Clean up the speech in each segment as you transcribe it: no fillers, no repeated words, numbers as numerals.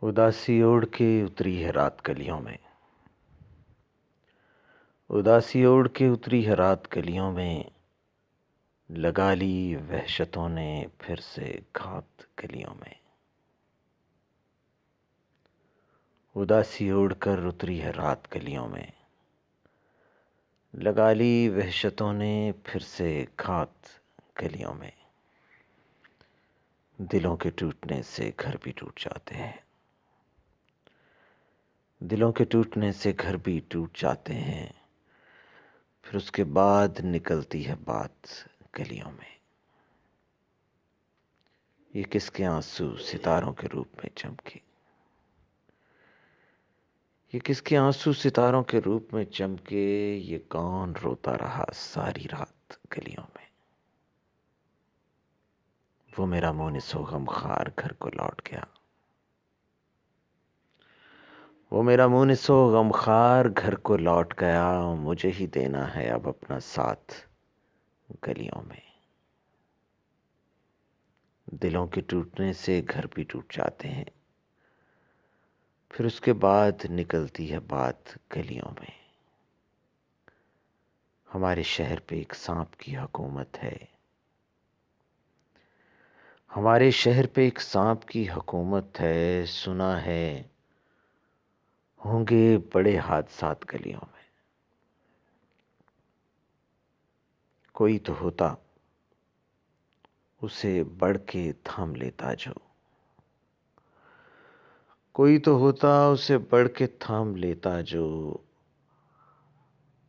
उदासी ओढ़ के उतरी है रात गलियों में। उदासी ओढ़ के उतरी है रात गलियों में। लगा ली वहशतों ने फिर से घात गलियों में। उदासी ओढ़ कर उतरी है रात गलियों में। लगा ली वहशतों ने फिर से घात गलियों में। दिलों के टूटने से घर भी टूट जाते हैं। दिलों के टूटने से घर भी टूट जाते हैं। फिर उसके बाद निकलती है बात गलियों में। ये किसके आंसू सितारों के रूप में चमके। ये किसके आंसू सितारों के रूप में चमके। ये कौन रोता रहा सारी रात गलियों में। वो मेरा मुनिसो गमखार घर को लौट गया। वो मेरा मुनिसो गमखार घर को लौट गया। मुझे ही देना है अब अपना साथ गलियों में। दिलों के टूटने से घर भी टूट जाते हैं। फिर उसके बाद निकलती है बात गलियों में। हमारे शहर पे एक सांप की हुकूमत है। हमारे शहर पे एक सांप की हुकूमत है। सुना है होंगे बड़े हादसात गलियों में। कोई तो होता उसे बढ़ के थाम लेता जो। कोई तो होता उसे बढ़ के थाम लेता जो।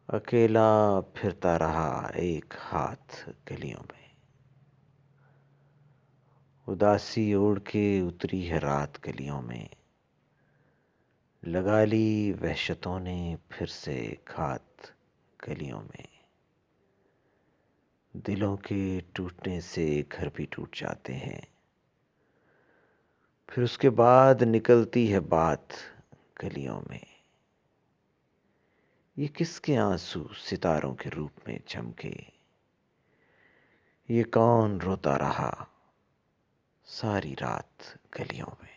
अकेला फिरता रहा एक हाथ गलियों में। उदासी ओढ़ के उतरी है रात गलियों में। लगा ली वहशतों ने फिर से घात गलियों में। दिलों के टूटने से घर भी टूट जाते हैं। फिर उसके बाद निकलती है बात गलियों में। ये किसके आंसू सितारों के रूप में चमके। ये कौन रोता रहा सारी रात गलियों में।